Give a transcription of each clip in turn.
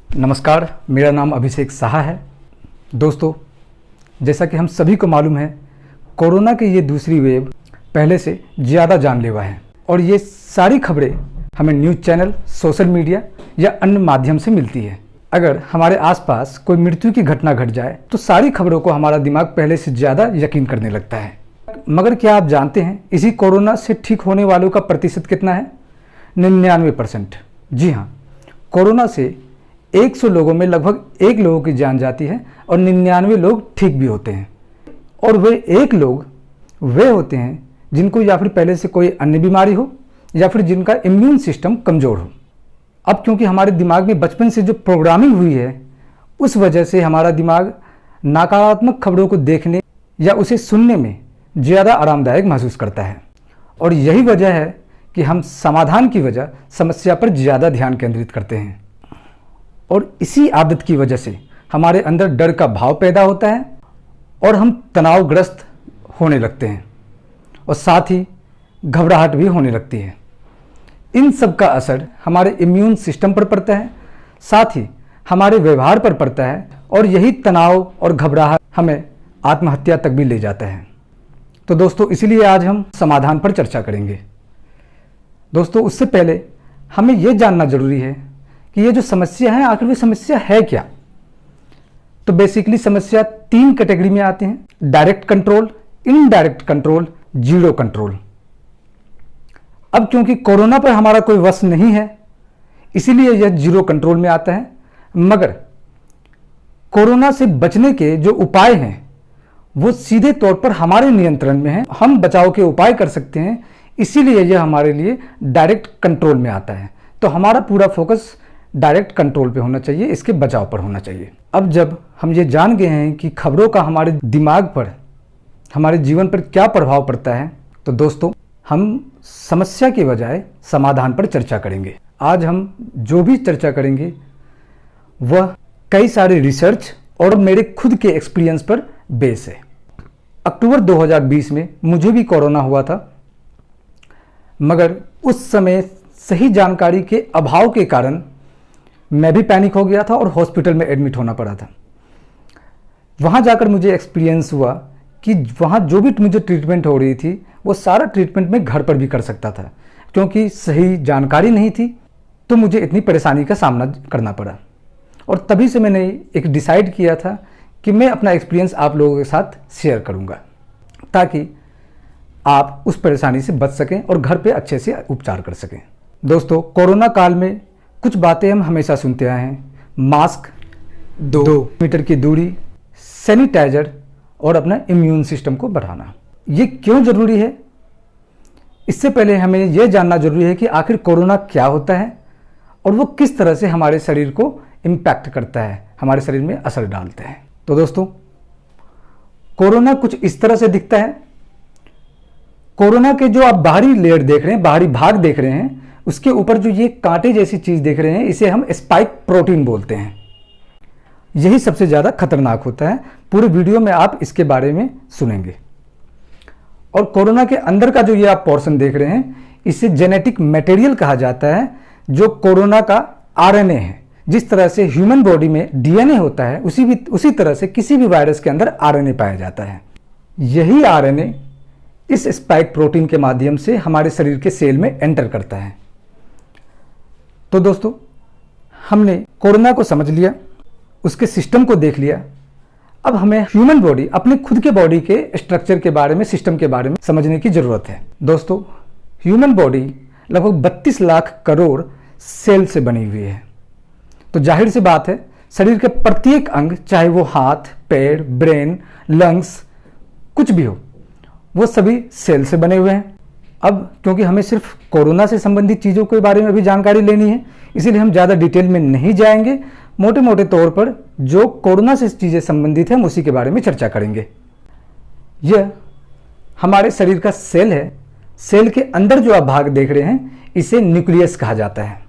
नमस्कार, मेरा नाम अभिषेक साहा है। दोस्तों, जैसा कि हम सभी को मालूम है, कोरोना की ये दूसरी वेव पहले से ज़्यादा जानलेवा है और ये सारी खबरें हमें न्यूज़ चैनल, सोशल मीडिया या अन्य माध्यम से मिलती है। अगर हमारे आसपास कोई मृत्यु की घटना घट जाए तो सारी खबरों को हमारा दिमाग पहले से ज़्यादा यकीन करने लगता है। मगर क्या आप जानते हैं इसी कोरोना से ठीक होने वालों का प्रतिशत कितना है? 99%। जी हाँ, कोरोना से 100 लोगों में लगभग 1 लोगों की जान जाती है और 99 लोग ठीक भी होते हैं। और वे 1 लोग वे होते हैं जिनको या फिर पहले से कोई अन्य बीमारी हो या फिर जिनका इम्यून सिस्टम कमज़ोर हो। अब क्योंकि हमारे दिमाग में बचपन से जो प्रोग्रामिंग हुई है, उस वजह से हमारा दिमाग नकारात्मक खबरों को देखने या उसे सुनने में ज़्यादा आरामदायक महसूस करता है। और यही वजह है कि हम समाधान की वजह समस्या पर ज़्यादा ध्यान केंद्रित करते हैं। और इसी आदत की वजह से हमारे अंदर डर का भाव पैदा होता है और हम तनावग्रस्त होने लगते हैं और साथ ही घबराहट भी होने लगती है। इन सब का असर हमारे इम्यून सिस्टम पर पड़ता है, साथ ही हमारे व्यवहार पर पड़ता है और यही तनाव और घबराहट हमें आत्महत्या तक भी ले जाता है। तो दोस्तों, इसीलिए आज हम समाधान पर चर्चा करेंगे। दोस्तों, उससे पहले हमें यह जानना जरूरी है कि ये जो समस्या है, आखिर वो समस्या है क्या? तो बेसिकली समस्या 3 कैटेगरी में आते हैं: direct control, indirect control, zero control. अब क्योंकि कोरोना पर हमारा कोई वश नहीं है, इसीलिए यह जीरो कंट्रोल में आता है। मगर कोरोना से बचने के जो उपाय हैं वो सीधे तौर पर हमारे नियंत्रण में हैं। हम बचाव के उपाय कर सकते हैं, इसीलिए यह हमारे लिए डायरेक्ट कंट्रोल में आता है। तो हमारा पूरा फोकस डायरेक्ट कंट्रोल पे होना चाहिए, इसके बचाव पर होना चाहिए। अब जब हम ये जान गए हैं कि खबरों का हमारे दिमाग पर, हमारे जीवन पर क्या प्रभाव पड़ता है, तो दोस्तों, हम समस्या के बजाय समाधान पर चर्चा करेंगे। आज हम जो भी चर्चा करेंगे वह कई सारे रिसर्च और मेरे खुद के एक्सपीरियंस पर बेस है। अक्टूबर 2020 में मुझे भी कोरोना हुआ था, मगर उस समय सही जानकारी के अभाव के कारण मैं भी पैनिक हो गया था और हॉस्पिटल में एडमिट होना पड़ा था। वहाँ जाकर मुझे एक्सपीरियंस हुआ कि वहाँ जो भी मुझे ट्रीटमेंट हो रही थी वो सारा ट्रीटमेंट मैं घर पर भी कर सकता था। क्योंकि सही जानकारी नहीं थी तो मुझे इतनी परेशानी का सामना करना पड़ा। और तभी से मैंने एक डिसाइड किया था कि मैं अपना एक्सपीरियंस आप लोगों के साथ शेयर करूँगा, ताकि आप उस परेशानी से बच सकें और घर पे अच्छे से उपचार कर सकें। दोस्तों, कोरोना काल में कुछ बातें हम हमेशा सुनते आए हैं: मास्क, 2 मीटर की दूरी, सैनिटाइजर और अपना इम्यून सिस्टम को बढ़ाना। ये क्यों ज़रूरी है? इससे पहले हमें यह जानना जरूरी है कि आखिर कोरोना क्या होता है और वो किस तरह से हमारे शरीर को इम्पैक्ट करता है, हमारे शरीर में असर डालता है। तो दोस्तों, कोरोना कुछ इस तरह से दिखता है। कोरोना के जो आप बाहरी लेयर देख रहे हैं, बाहरी भाग देख रहे हैं, उसके ऊपर जो ये कांटे जैसी चीज देख रहे हैं, इसे हम स्पाइक प्रोटीन बोलते हैं। यही सबसे ज्यादा खतरनाक होता है। पूरे वीडियो में आप इसके बारे में सुनेंगे। और कोरोना के अंदर का जो ये आप पोर्शन देख रहे हैं, इसे जेनेटिक मटेरियल कहा जाता है, जो कोरोना का आरएनए है। जिस तरह से ह्यूमन बॉडी में डीएनए होता है, उसी तरह से किसी भी वायरस के अंदर आरएनए पाया जाता है। यही आरएनए इस स्पाइक प्रोटीन के माध्यम से हमारे शरीर के सेल में एंटर करता है। तो दोस्तों, हमने कोरोना को समझ लिया, उसके सिस्टम को देख लिया। अब हमें ह्यूमन बॉडी, अपने खुद के बॉडी के स्ट्रक्चर के बारे में, सिस्टम के बारे में समझने की जरूरत है। दोस्तों, ह्यूमन बॉडी लगभग 32 लाख करोड़ सेल से बनी हुई है। तो जाहिर सी बात है, शरीर के प्रत्येक अंग, चाहे वो हाथ, पैर, ब्रेन, लंग्स, कुछ भी हो, वो सभी सेल से बने हुए हैं। अब क्योंकि हमें सिर्फ कोरोना से संबंधित चीज़ों के बारे में भी जानकारी लेनी है, इसीलिए हम ज़्यादा डिटेल में नहीं जाएंगे। मोटे मोटे तौर पर जो कोरोना से चीज़ें संबंधित हैं, हम उसी के बारे में चर्चा करेंगे। यह हमारे शरीर का सेल है। सेल के अंदर जो आप भाग देख रहे हैं, इसे न्यूक्लियस कहा जाता है।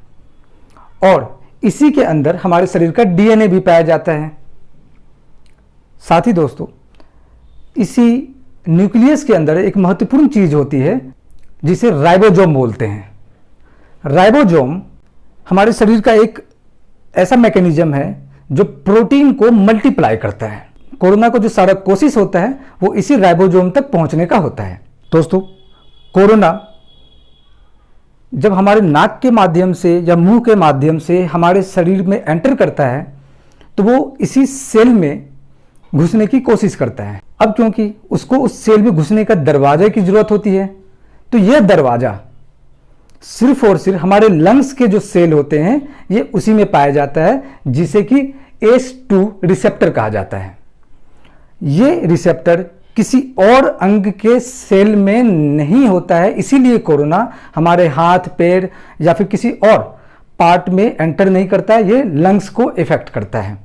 और इसी के अंदर हमारे शरीर का डीएनए भी पाया जाता है। साथ ही दोस्तों, इसी न्यूक्लियस के अंदर एक महत्वपूर्ण चीज होती है जिसे राइबोसोम बोलते हैं। राइबोसोम हमारे शरीर का एक ऐसा मैकेनिज्म है जो प्रोटीन को मल्टीप्लाई करता है। कोरोना को जो सारा कोशिश होता है वो इसी राइबोसोम तक पहुंचने का होता है। दोस्तों, कोरोना जब हमारे नाक के माध्यम से या मुंह के माध्यम से हमारे शरीर में एंटर करता है तो वो इसी सेल में घुसने की कोशिश करता है। अब क्योंकि उसको उस सेल में घुसने का दरवाजे की जरूरत होती है, तो यह दरवाजा सिर्फ और सिर्फ हमारे लंग्स के जो सेल होते हैं ये उसी में पाया जाता है, जिसे कि ACE2 रिसेप्टर कहा जाता है। ये रिसेप्टर किसी और अंग के सेल में नहीं होता है, इसीलिए कोरोना हमारे हाथ पैर या फिर किसी और पार्ट में एंटर नहीं करता है, ये लंग्स को इफेक्ट करता है।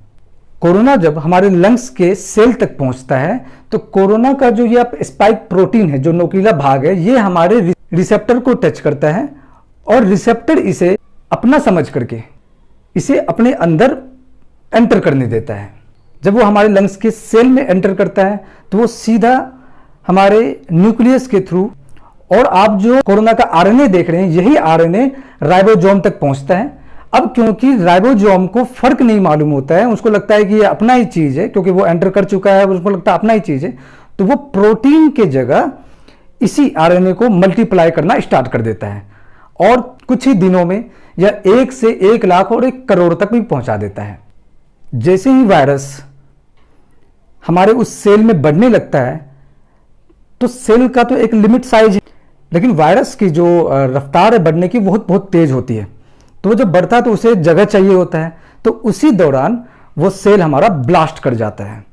कोरोना जब हमारे लंग्स के सेल तक पहुंचता है तो कोरोना का जो ये स्पाइक प्रोटीन है, जो नोकीला भाग है, ये हमारे रिसेप्टर को टच करता है और रिसेप्टर इसे अपना समझ करके इसे अपने अंदर एंटर करने देता है। जब वो हमारे लंग्स के सेल में एंटर करता है तो वो सीधा हमारे न्यूक्लियस के थ्रू, और आप जो कोरोना का आरएनए देख रहे हैं यही आरएनए राइबोसोम तक पहुंचता है। अब क्योंकि राइबोसोम को फर्क नहीं मालूम होता है, उसको लगता है कि ये अपना ही चीज है, क्योंकि वो एंटर कर चुका है, उसको लगता है अपना ही चीज है, तो वो प्रोटीन के जगह इसी आरएनए को मल्टीप्लाई करना स्टार्ट कर देता है और कुछ ही दिनों में या 1 से 1 लाख और 1 करोड़ तक भी पहुंचा देता है। जैसे ही वायरस हमारे उस सेल में बढ़ने लगता है तो सेल का तो एक लिमिट साइज है, लेकिन वायरस की जो रफ्तार है बढ़ने की बहुत बहुत तेज होती है। तो वो जब बढ़ता है तो उसे जगह चाहिए होता है, तो उसी दौरान वो सेल हमारा ब्लास्ट कर जाता है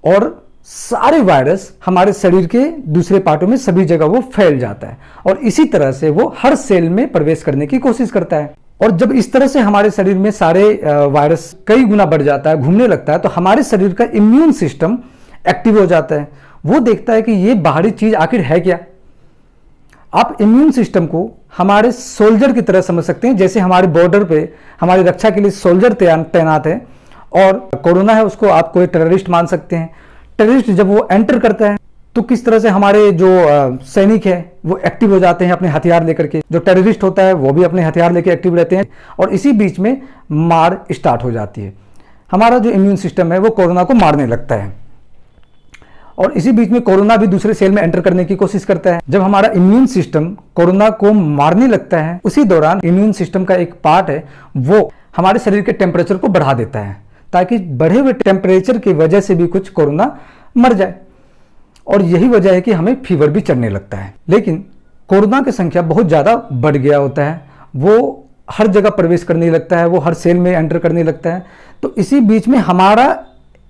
और सारे वायरस हमारे शरीर के दूसरे पार्टों में सभी जगह वो फैल जाता है और इसी तरह से वो हर सेल में प्रवेश करने की कोशिश करता है। और जब इस तरह से हमारे शरीर में सारे वायरस कई गुना बढ़ जाता है, घूमने लगता है, तो हमारे शरीर का इम्यून सिस्टम एक्टिव हो जाता है। वो देखता है कि ये बाहरी चीज आखिर है क्या। आप इम्यून सिस्टम को हमारे सोल्जर की तरह समझ सकते हैं, जैसे हमारे बॉर्डर पे हमारी रक्षा के लिए सोल्जर तैनात है और कोरोना है उसको आप कोई टेररिस्ट मान सकते हैं। टेररिस्ट जब वो एंटर करता है तो किस तरह से हमारे जो सैनिक है वो एक्टिव हो जाते हैं अपने हथियार लेकर के, जो टेररिस्ट होता है वो भी अपने हथियार लेकर एक्टिव रहते हैं और इसी बीच में मार स्टार्ट हो जाती है। हमारा जो इम्यून सिस्टम है वो कोरोना को मारने लगता है और इसी बीच में कोरोना भी दूसरे सेल में एंटर करने की कोशिश करता है। जब हमारा इम्यून सिस्टम कोरोना को मारने लगता है, उसी दौरान इम्यून सिस्टम का एक पार्ट है वो हमारे शरीर के टेम्परेचर को बढ़ा देता है ताकि बढ़े हुए टेम्परेचर की वजह से भी कुछ कोरोना मर जाए। और यही वजह है कि हमें फीवर भी चढ़ने लगता है। लेकिन कोरोना की संख्या बहुत ज़्यादा बढ़ गया होता है, वो हर जगह प्रवेश करने लगता है, वो हर सेल में एंटर करने लगता है। तो इसी बीच में हमारा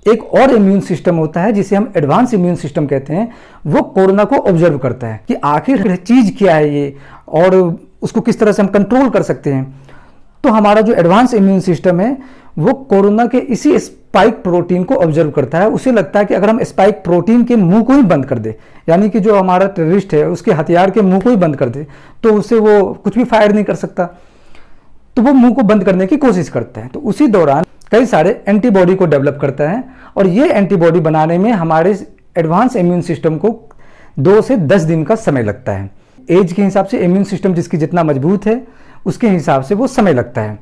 एक और इम्यून सिस्टम होता है जिसे हम एडवांस इम्यून सिस्टम कहते हैं, वो कोरोना को ऑब्जर्व करता है कि आखिर चीज़ क्या है ये और उसको किस तरह से हम कंट्रोल कर सकते हैं। तो हमारा जो एडवांस इम्यून सिस्टम है वो कोरोना के इसी स्पाइक प्रोटीन को ऑब्जर्व करता है। उसे लगता है कि अगर हम स्पाइक प्रोटीन के मुंह को ही बंद कर दे, यानी कि जो हमारा टेररिस्ट है उसके हथियार के मुंह को ही बंद कर दे, तो उससे वो कुछ भी फायर नहीं कर सकता। तो वो मुंह को बंद करने की कोशिश करता है। तो उसी दौरान कई सारे एंटीबॉडी को डेवलप करता है और ये एंटीबॉडी बनाने में हमारे एडवांस इम्यून सिस्टम को 2 से 10 दिन का समय लगता है। एज के हिसाब से इम्यून सिस्टम जिसकी जितना मजबूत है उसके हिसाब से वो समय लगता है।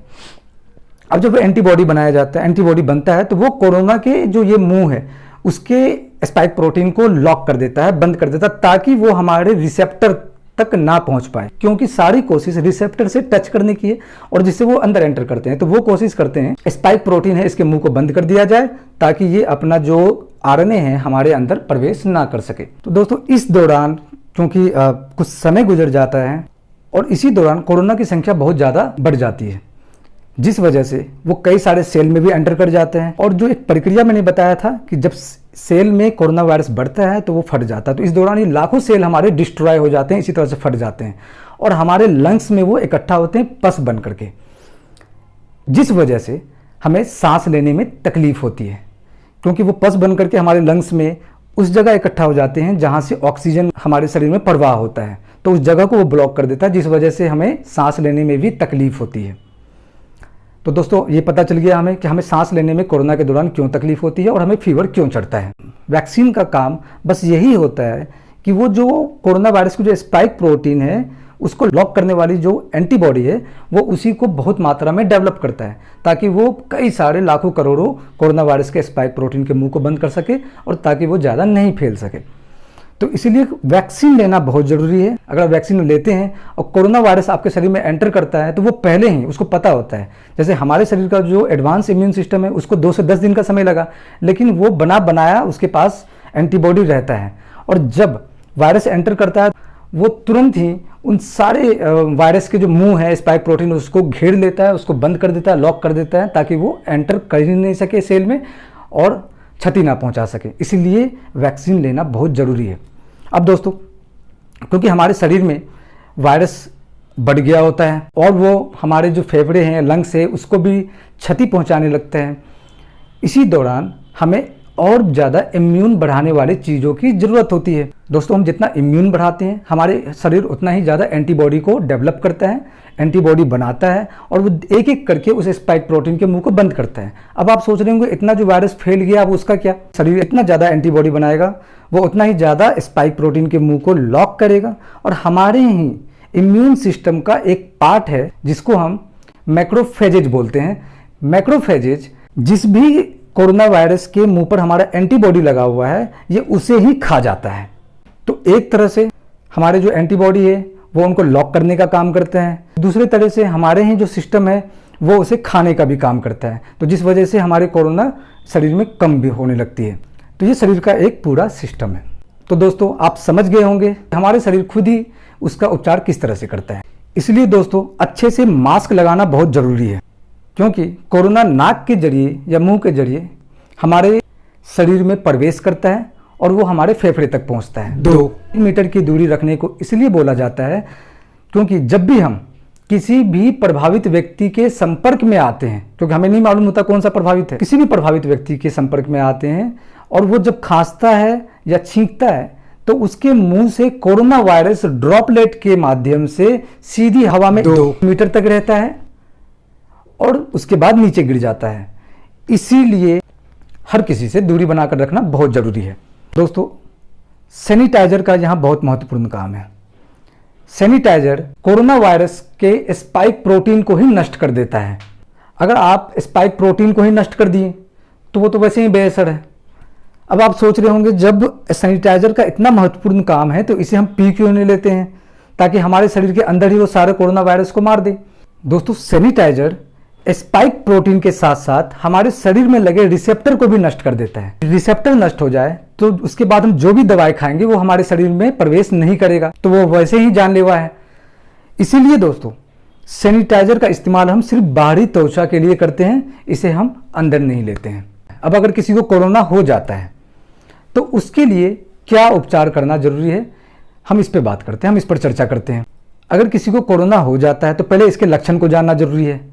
अब जब एंटीबॉडी बनाया जाता है, एंटीबॉडी बनता है, तो वो कोरोना के जो ये मुंह है उसके स्पाइक प्रोटीन को लॉक कर देता है, बंद कर देता है, ताकि वो हमारे रिसेप्टर तक ना पहुंच पाए, क्योंकि सारी कोशिश रिसेप्टर से टच करने की है और जिससे वो अंदर एंटर करते हैं। तो वो कोशिश करते हैं स्पाइक प्रोटीन है इसके मुंह को बंद कर दिया जाए ताकि ये अपना जो आरएनए है हमारे अंदर प्रवेश ना कर सके। तो दोस्तों इस दौरान क्योंकि कुछ समय गुजर जाता है और इसी दौरान कोरोना की संख्या बहुत ज़्यादा बढ़ जाती है, जिस वजह से वो कई सारे सेल में भी एंटर कर जाते हैं। और जो एक प्रक्रिया मैंने बताया था कि जब सेल में कोरोना वायरस बढ़ता है तो वो फट जाता है, तो इस दौरान ये लाखों सेल हमारे डिस्ट्रॉय हो जाते हैं, इसी तरह से फट जाते हैं और हमारे लंग्स में वो इकट्ठा होते हैं पस बन करके, जिस वजह से हमें सांस लेने में तकलीफ होती है, क्योंकि वो पस बन करके हमारे लंग्स में उस जगह इकट्ठा हो जाते हैं जहाँ से ऑक्सीजन हमारे शरीर में प्रवाह होता है, तो उस जगह को वो ब्लॉक कर देता है, जिस वजह से हमें सांस लेने में भी तकलीफ होती है। तो दोस्तों ये पता चल गया हमें कि हमें सांस लेने में कोरोना के दौरान क्यों तकलीफ होती है और हमें फीवर क्यों चढ़ता है। वैक्सीन का काम बस यही होता है कि वो जो कोरोना वायरस की जो स्पाइक प्रोटीन है उसको लॉक करने वाली जो एंटीबॉडी है वो उसी को बहुत मात्रा में डेवलप करता है, ताकि वो कई सारे लाखों करोड़ों कोरोना वायरस के स्पाइक प्रोटीन के मुंह को बंद कर सके और ताकि वो ज़्यादा नहीं फैल सके। तो इसीलिए वैक्सीन लेना बहुत ज़रूरी है। अगर वैक्सीन लेते हैं और कोरोना वायरस आपके शरीर में एंटर करता है तो वो पहले ही उसको पता होता है। जैसे हमारे शरीर का जो एडवांस इम्यून सिस्टम है उसको 2 से 10 दिन का समय लगा, लेकिन वो बना बनाया उसके पास एंटीबॉडी रहता है, और जब वायरस एंटर करता है वो तुरंत ही उन सारे वायरस के जो मुंह है स्पाइक प्रोटीन उसको घेर लेता है, उसको बंद कर देता है, लॉक कर देता है, ताकि वो एंटर कर ही नहीं सके सेल में और क्षति ना पहुंचा सके। इसीलिए वैक्सीन लेना बहुत ज़रूरी है। अब दोस्तों, क्योंकि हमारे शरीर में वायरस बढ़ गया होता है और वो हमारे जो फेफड़े हैं, लंग्स है, उसको भी क्षति पहुंचाने लगते हैं, इसी दौरान हमें और ज़्यादा इम्यून बढ़ाने वाली चीज़ों की ज़रूरत होती है। दोस्तों, हम जितना इम्यून बढ़ाते हैं हमारे शरीर उतना ही ज़्यादा एंटीबॉडी को डेवलप करता है, एंटीबॉडी बनाता है, और वो एक एक करके उस स्पाइक प्रोटीन के मुंह को बंद करता है। अब आप सोच रहे होंगे इतना जो वायरस फैल गया अब उसका क्या? शरीर इतना ज़्यादा एंटीबॉडी बनाएगा, वो उतना ही ज़्यादा स्पाइक प्रोटीन के मुंह को लॉक करेगा, और हमारे ही इम्यून सिस्टम का एक पार्ट है जिसको हम मैक्रोफेजेज बोलते हैं। मैक्रोफेजेज जिस भी कोरोना वायरस के मुंह पर हमारा एंटीबॉडी लगा हुआ है ये उसे ही खा जाता है। तो एक तरह से हमारे जो एंटीबॉडी है वो उनको लॉक करने का काम करते हैं, दूसरे तरह से हमारे ही जो सिस्टम है वो उसे खाने का भी काम करता है, तो जिस वजह से हमारे कोरोना शरीर में कम भी होने लगती है। तो ये शरीर का एक पूरा सिस्टम है। तो दोस्तों, आप समझ गए होंगे हमारे शरीर खुद ही उसका उपचार किस तरह से करता है। इसलिए दोस्तों, अच्छे से मास्क लगाना बहुत ज़रूरी है, क्योंकि कोरोना नाक के जरिए या मुंह के जरिए हमारे शरीर में प्रवेश करता है और वो हमारे फेफड़े तक पहुंचता है। 2 मीटर की दूरी रखने को इसलिए बोला जाता है क्योंकि जब भी हम किसी भी प्रभावित व्यक्ति के संपर्क में आते हैं, क्योंकि हमें नहीं मालूम होता कौन सा प्रभावित है, किसी भी प्रभावित व्यक्ति के संपर्क में आते हैं और वो जब खांसता है या छींकता है तो उसके मुंह से कोरोना वायरस ड्रॉपलेट के माध्यम से सीधी हवा में 2 मीटर तक रहता है और उसके बाद नीचे गिर जाता है। इसीलिए हर किसी से दूरी बनाकर रखना बहुत ज़रूरी है। दोस्तों, सैनिटाइजर का यहाँ बहुत महत्वपूर्ण काम है। सैनिटाइजर कोरोना वायरस के स्पाइक प्रोटीन को ही नष्ट कर देता है। अगर आप स्पाइक प्रोटीन को ही नष्ट कर दिए तो वो तो वैसे ही बेअसर है। अब आप सोच रहे होंगे जब सैनिटाइजर का इतना महत्वपूर्ण काम है तो इसे हम पी क्यों नहीं लेते हैं ताकि हमारे शरीर के अंदर ही वो सारे कोरोना वायरस को मार दे। दोस्तों, सैनिटाइजर स्पाइक प्रोटीन के साथ साथ हमारे शरीर में लगे रिसेप्टर को भी नष्ट कर देता है। रिसेप्टर नष्ट हो जाए तो उसके बाद हम जो भी दवाई खाएंगे वो हमारे शरीर में प्रवेश नहीं करेगा, तो वो वैसे ही जानलेवा है। इसीलिए दोस्तों, सैनिटाइजर का इस्तेमाल हम सिर्फ बाहरी त्वचा के लिए करते हैं, इसे हम अंदर नहीं लेते हैं। अब अगर किसी को कोरोना हो जाता है तो उसके लिए क्या उपचार करना जरूरी है, हम इस पर बात करते हैं, हम इस पर चर्चा करते हैं। अगर किसी को कोरोना हो जाता है तो पहले इसके लक्षण को जानना जरूरी है।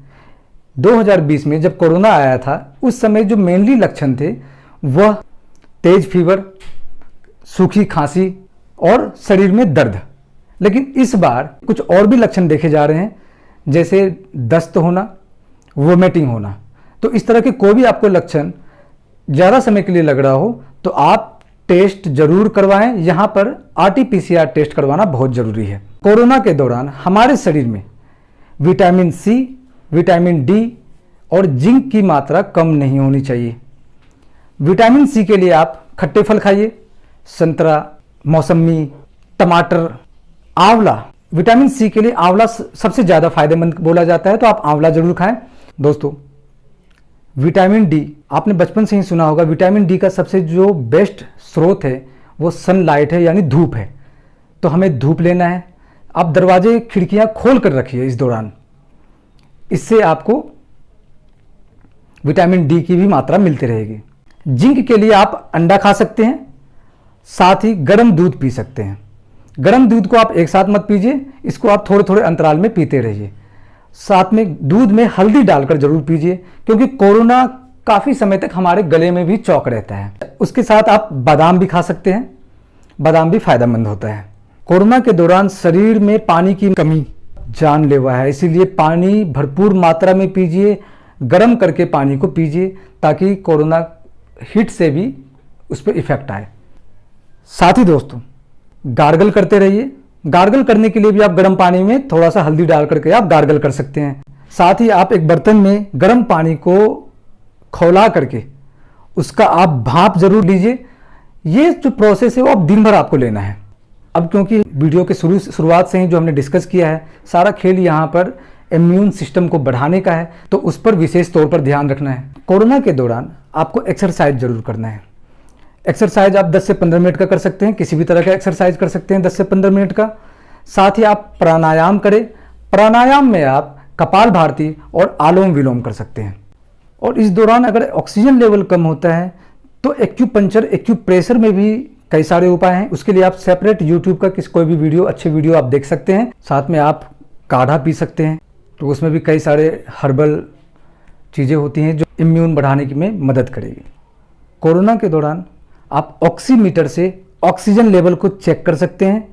2020 में जब कोरोना आया था उस समय जो मेनली लक्षण थे वह तेज फीवर, सूखी खांसी और शरीर में दर्द। लेकिन इस बार कुछ और भी लक्षण देखे जा रहे हैं, जैसे दस्त होना, वोमिटिंग होना। तो इस तरह के कोई भी आपको लक्षण ज़्यादा समय के लिए लग रहा हो तो आप टेस्ट जरूर करवाएं। यहाँ पर RT-PCR टेस्ट करवाना बहुत ज़रूरी है। कोरोना के दौरान हमारे शरीर में विटामिन C, विटामिन D और जिंक की मात्रा कम नहीं होनी चाहिए। विटामिन C के लिए आप खट्टे फल खाइए, संतरा, मौसमी, टमाटर, आंवला। विटामिन C के लिए आंवला सबसे ज़्यादा फायदेमंद बोला जाता है, तो आप आंवला जरूर खाएं। दोस्तों, विटामिन D आपने बचपन से ही सुना होगा, विटामिन D का सबसे जो बेस्ट स्रोत है वो सनलाइट है, यानी धूप है। तो हमें धूप लेना है। आप दरवाजे खिड़कियां खोल कर रखिए इस दौरान, इससे आपको विटामिन D की भी मात्रा मिलती रहेगी। जिंक के लिए आप अंडा खा सकते हैं, साथ ही गर्म दूध पी सकते हैं। गर्म दूध को आप एक साथ मत पीजिए, इसको आप थोड़े थोड़े अंतराल में पीते रहिए। साथ में दूध में हल्दी डालकर जरूर पीजिए, क्योंकि कोरोना काफ़ी समय तक हमारे गले में भी चौक रहता है। उसके साथ आप बादाम भी खा सकते हैं, बादाम भी फायदेमंद होता है। कोरोना के दौरान शरीर में पानी की कमी जानलेवा है, इसीलिए पानी भरपूर मात्रा में पीजिए, गर्म करके पानी को पीजिए ताकि कोरोना हीट से भी उस पर इफेक्ट आए। साथ ही दोस्तों, गार्गल करते रहिए, गार्गल करने के लिए भी आप गर्म पानी में थोड़ा सा हल्दी डाल करके आप गार्गल कर सकते हैं। साथ ही आप एक बर्तन में गर्म पानी को खौला करके उसका आप भाप जरूर लीजिए। ये जो प्रोसेस है वो आप दिन भर आपको लेना है। अब क्योंकि वीडियो के शुरुआत से ही जो हमने डिस्कस किया है, सारा खेल यहाँ पर इम्यून सिस्टम को बढ़ाने का है, तो उस पर विशेष तौर पर ध्यान रखना है। कोरोना के दौरान आपको एक्सरसाइज जरूर करना है। एक्सरसाइज आप 10 से 15 मिनट का कर सकते हैं, किसी भी तरह का एक्सरसाइज कर सकते हैं 10 से 15 मिनट का। साथ ही आप प्राणायाम करें। प्राणायाम में आप कपाल भारती और आलोम विलोम कर सकते हैं। और इस दौरान अगर ऑक्सीजन लेवल कम होता है तो एक्यूपंक्चर, एक्यूप्रेशर में भी कई सारे उपाय हैं। उसके लिए आप सेपरेट यूट्यूब का कोई भी वीडियो, अच्छे वीडियो आप देख सकते हैं। साथ में आप काढ़ा पी सकते हैं, तो उसमें भी कई सारे हर्बल चीज़ें होती हैं जो इम्यून बढ़ाने की में मदद करेगी। कोरोना के दौरान आप ऑक्सीमीटर से ऑक्सीजन लेवल को चेक कर सकते हैं।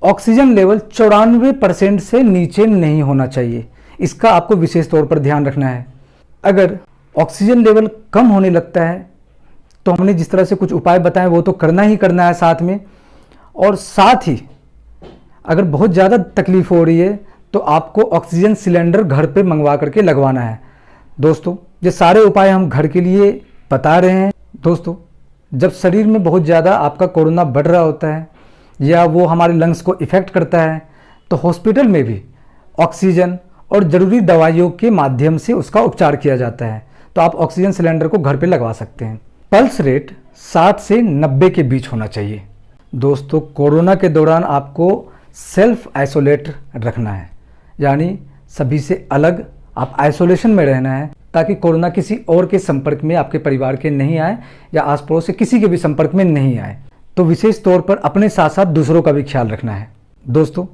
ऑक्सीजन लेवल 94% से नीचे नहीं होना चाहिए, इसका आपको विशेष तौर पर ध्यान रखना है। अगर ऑक्सीजन लेवल कम होने लगता है तो हमने जिस तरह से कुछ उपाय बताए वो तो करना ही करना है साथ में। और साथ ही अगर बहुत ज़्यादा तकलीफ हो रही है तो आपको ऑक्सीजन सिलेंडर घर पे मंगवा करके लगवाना है। दोस्तों, ये सारे उपाय हम घर के लिए बता रहे हैं। दोस्तों, जब शरीर में बहुत ज़्यादा आपका कोरोना बढ़ रहा होता है या वो हमारे लंग्स को इफ़ेक्ट करता है तो हॉस्पिटल में भी ऑक्सीजन और ज़रूरी दवाइयों के माध्यम से उसका उपचार किया जाता है। तो आप ऑक्सीजन सिलेंडर को घर पे लगवा सकते हैं। पल्स रेट 60 से 90 के बीच होना चाहिए। दोस्तों, कोरोना के दौरान आपको सेल्फ आइसोलेट रखना है, यानी सभी से अलग आप आइसोलेशन में रहना है ताकि कोरोना किसी और के संपर्क में आपके परिवार के नहीं आए या आस पड़ोस से किसी के भी संपर्क में नहीं आए। तो विशेष तौर पर अपने साथ साथ दूसरों का भी ख्याल रखना है। दोस्तों,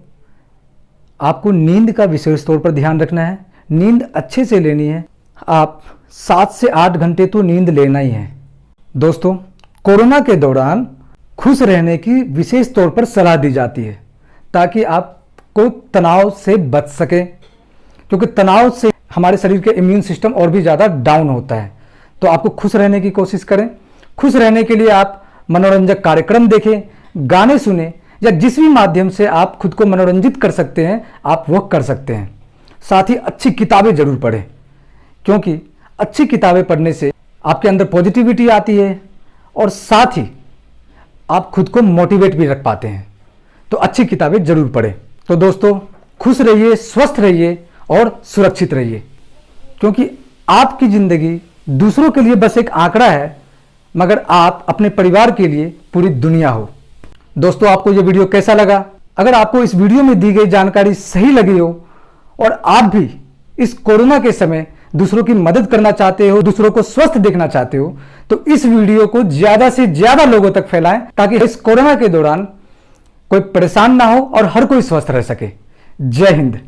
आपको नींद का विशेष तौर पर ध्यान रखना है। नींद अच्छे से लेनी है। आप 7 से 8 घंटे तो नींद लेना ही है। दोस्तों, कोरोना के दौरान खुश रहने की विशेष तौर पर सलाह दी जाती है ताकि आपको तनाव से बच सके, क्योंकि तनाव से हमारे शरीर के इम्यून सिस्टम और भी ज़्यादा डाउन होता है। तो आपको खुश रहने की कोशिश करें। खुश रहने के लिए आप मनोरंजक कार्यक्रम देखें, गाने सुने या जिस भी माध्यम से आप खुद को मनोरंजित कर सकते हैं आप वो कर सकते हैं। साथ ही अच्छी किताबें जरूर पढ़ें, क्योंकि अच्छी किताबें पढ़ने से आपके अंदर पॉजिटिविटी आती है और साथ ही आप खुद को मोटिवेट भी रख पाते हैं। तो अच्छी किताबें जरूर पढ़ें। तो दोस्तों, खुश रहिए, स्वस्थ रहिए और सुरक्षित रहिए, क्योंकि आपकी ज़िंदगी दूसरों के लिए बस एक आंकड़ा है, मगर आप अपने परिवार के लिए पूरी दुनिया हो। दोस्तों, आपको ये वीडियो कैसा लगा? अगर आपको इस वीडियो में दी गई जानकारी सही लगी हो और आप भी इस कोरोना के समय दूसरों की मदद करना चाहते हो, दूसरों को स्वस्थ देखना चाहते हो, तो इस वीडियो को ज़्यादा से ज़्यादा लोगों तक फैलाएं ताकि इस कोरोना के दौरान कोई परेशान ना हो और हर कोई स्वस्थ रह सके। जय हिंद।